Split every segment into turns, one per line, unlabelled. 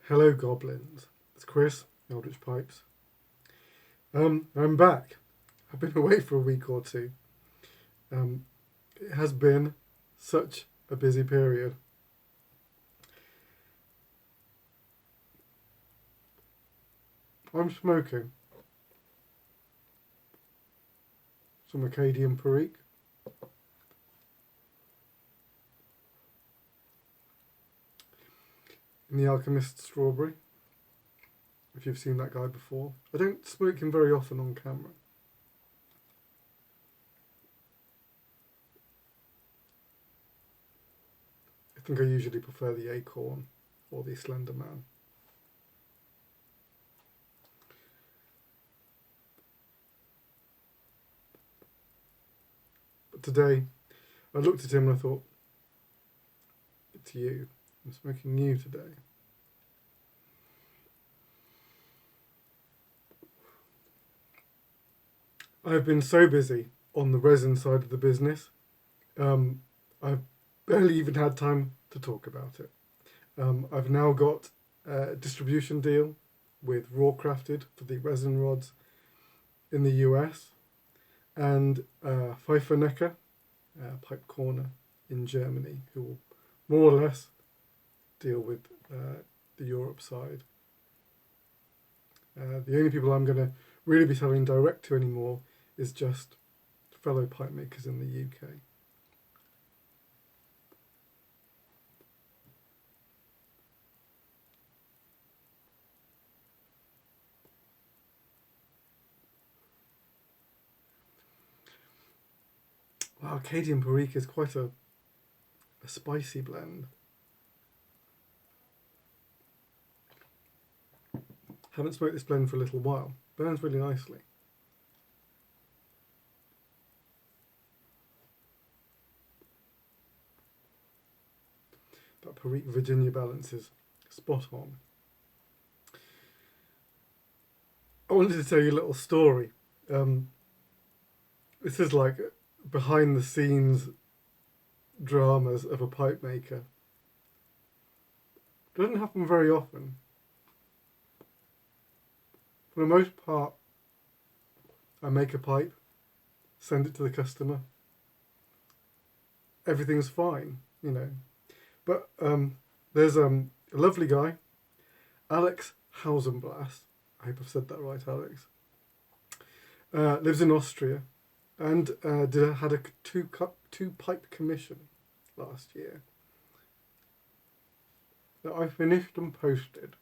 Hello, goblins. It's Chris, Eldritch Pipes. I'm back. I've been away for a week or two. It has been such a busy period. I'm smoking some Acadian Perique. In the Alchemist Strawberry, if you've seen that guy before. I don't smoke him very often on camera. I think I usually prefer the Acorn or the Slender Man. But today, I looked at him and I thought, it's you. I'm smoking you today. I've been so busy on the resin side of the business, I've barely even had time to talk about it. I've now got a distribution deal with Rawcrafted for the resin rods in the US and Pfeiffernecker, Pipe Corner in Germany, who will more or less deal with the Europe side. The only people I'm going to really be selling direct to anymore is just fellow pipe makers in the UK. Wow, Acadian Perique is quite a spicy blend. Haven't smoked this blend for a little while. Burns really nicely. That Perique Virginia balance is spot on. I wanted to tell you a little story. This is like behind the scenes dramas of a pipe maker. Doesn't happen very often. For the most part, I make a pipe, send it to the customer. Everything's fine, you know. But there's a lovely guy, Alex Hausenblast. I hope I've said that right, Alex. Lives in Austria and had a two pipe commission last year that I finished and posted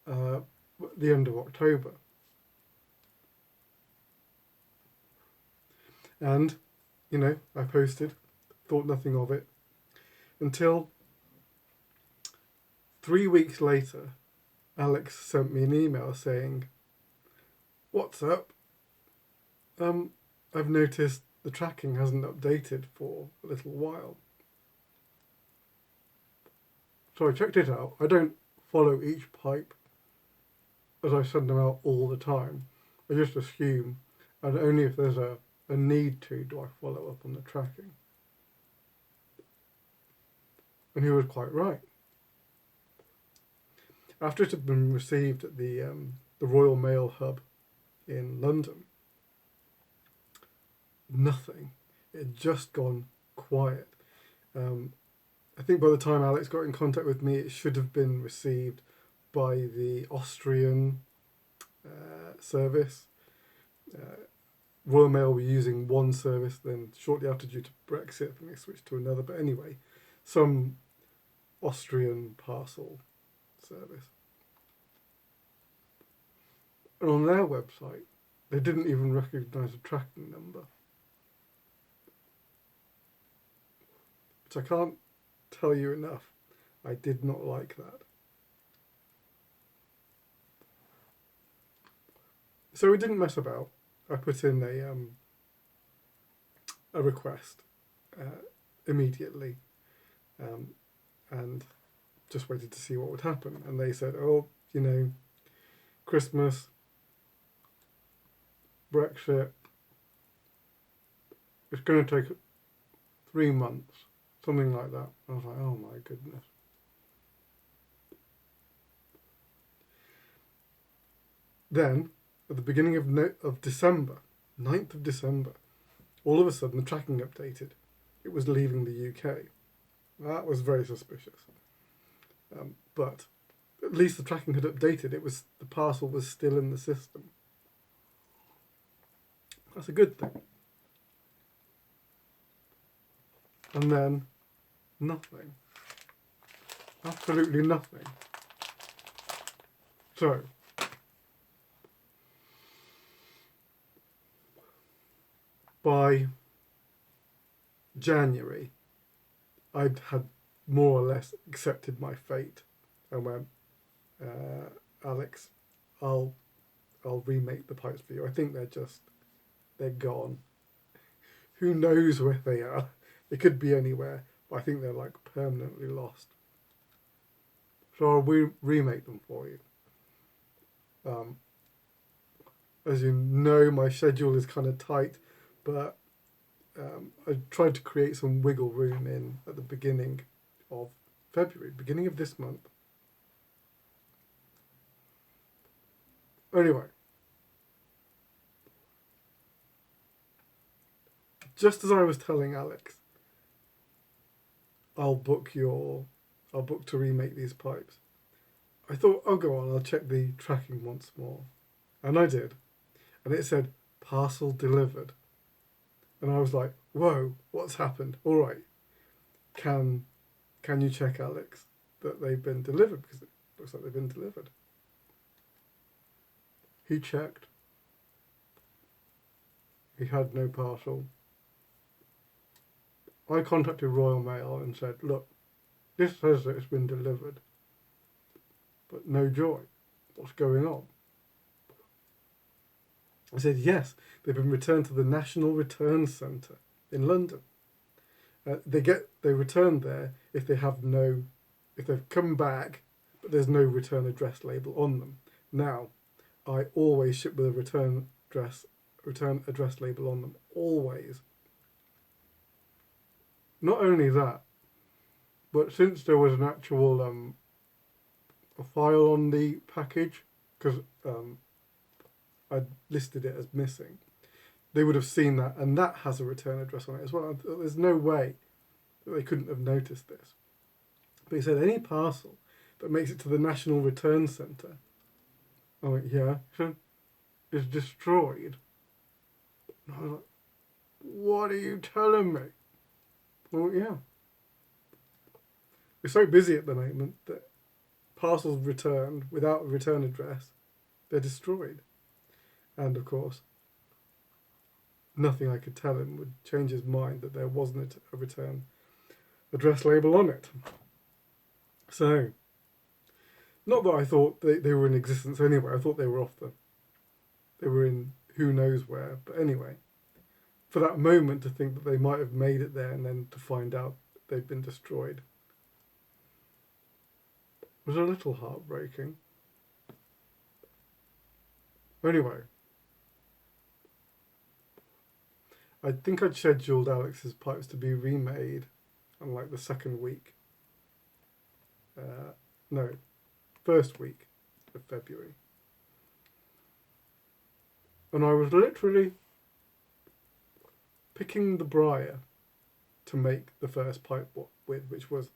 at the end of October. And, you know, I posted, thought nothing of it, until 3 weeks later, Alex sent me an email saying, "What's up? I've noticed the tracking hasn't updated for a little while." So I checked it out. I don't follow each pipe as I send them out all the time. I just assume, and only if there's a need to do I follow up on the tracking. And he was quite right. After it had been received at the Royal Mail hub in London, nothing. It had just gone quiet. I think by the time Alex got in contact with me, it should have been received by the Austrian service. Royal Mail were using one service, then shortly after, due to Brexit, I think they switched to another. But anyway, some Austrian parcel service. And on their website, they didn't even recognise a tracking number. Which I can't tell you enough. I did not like that. So we didn't mess about. I put in a request immediately and just waited to see what would happen. And they said, "Oh, you know, Christmas, Brexit, it's going to take 3 months," something like that. I was like, oh my goodness. Then, at the beginning of December, 9th of December, all of a sudden the tracking updated. It was leaving the UK. That was very suspicious. But at least the tracking had updated. The parcel was still in the system. That's a good thing. And then nothing. Absolutely nothing. So, by January, I'd had more or less accepted my fate and went, Alex, I'll remake the pipes for you. I think they're gone. Who knows where they are? They could be anywhere, but I think they're like permanently lost. So I'll remake them for you. As you know, my schedule is kind of tight, but I tried to create some wiggle room in at the beginning of February, beginning of this month. Anyway, just as I was telling Alex, I'll book to remake these pipes, I thought, oh, go on, I'll check the tracking once more. And I did. And it said, parcel delivered. And I was like, whoa, what's happened? All right, can you check, Alex, that they've been delivered? Because it looks like they've been delivered. He checked. He had no parcel. I contacted Royal Mail and said, look, this says that it's been delivered, but no joy. What's going on? I said, yes, they've been returned to the National Return Centre in London. They return there if they've come back, but there's no return address label on them. Now, I always ship with a return address label on them, always. Not only that, but since there was an actual a file on the package, because I'd listed it as missing, they would have seen that, and that has a return address on it as well. There's no way that they couldn't have noticed this. But he said, any parcel that makes it to the National Return Centre, I went, yeah, is destroyed. And I was like, what are you telling me? Well, yeah. We're so busy at the moment that parcels returned without a return address, they're destroyed. And of course, nothing I could tell him would change his mind that there wasn't a return address label on it. So, not that I thought they were in existence anyway. I thought they were they were in who knows where. But anyway, for that moment to think that they might have made it there and then to find out they'd been destroyed was a little heartbreaking. Anyway, I think I'd scheduled Alex's pipes to be remade on like the second week. First week of February. And I was literally picking the briar to make the first pipe with, which was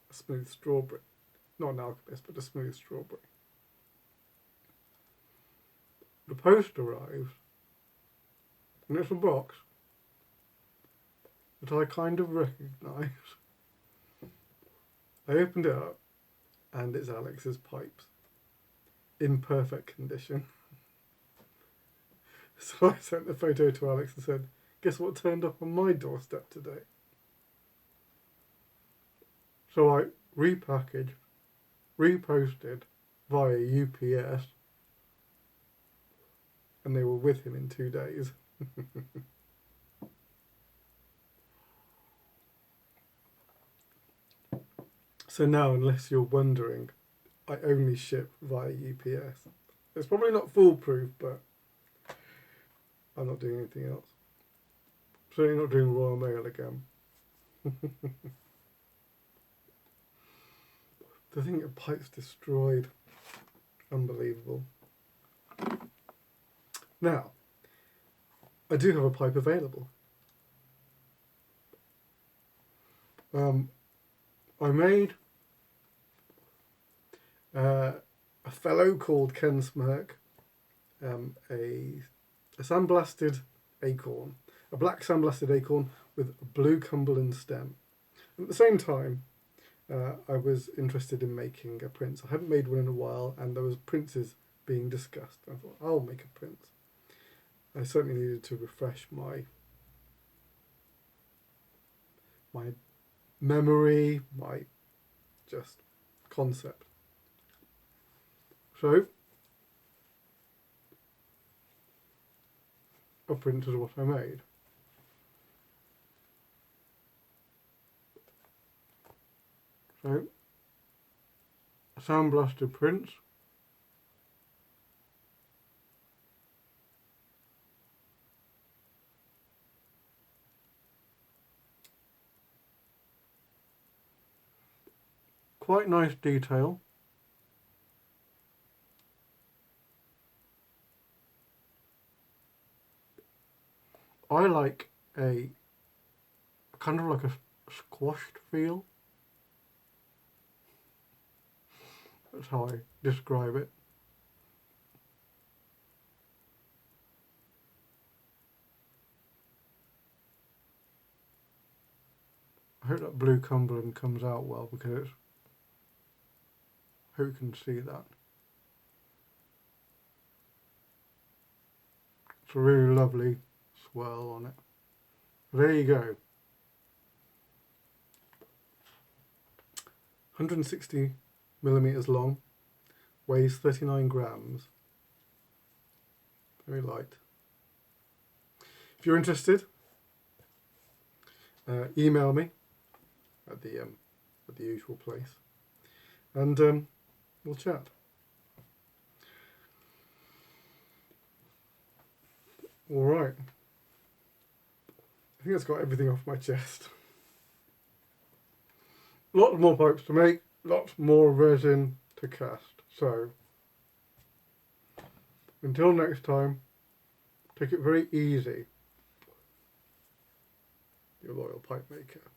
a smooth strawberry. Not an alchemist, but a smooth strawberry. The post arrives, and it's a box that I kind of recognise. I opened it up, and it's Alex's pipes, in perfect condition. So I sent the photo to Alex and said, guess what turned up on my doorstep today? So I repackaged, reposted via UPS, and they were with him in 2 days. So now, unless you're wondering, I only ship via UPS. It's probably not foolproof, but I'm not doing anything else. Certainly not doing Royal Mail again. The thing, a pipe's destroyed. Unbelievable. Now, I do have a pipe available. I made a fellow called Ken Smirk a sandblasted acorn, a black sandblasted acorn with a blue Cumberland stem. And at the same time, I was interested in making a prince. I hadn't made one in a while, and there was princes being discussed. I thought, I'll make a prince. I certainly needed to refresh my memory, my just concept. So I printed what I made. So, a sandblasted prince. Quite nice detail. I like a kind of like a squashed feel. That's how I describe it. I hope that blue Cumberland comes out well, because who can see that? It's a really lovely swirl on it. There you go. 160 millimeters long, weighs 39 grams. Very light. If you're interested, email me at the usual place, and we'll chat. All right. I think that's got everything off my chest. Lots more pipes to make, lots more resin to cast. So, until next time, take it very easy, your loyal pipe maker.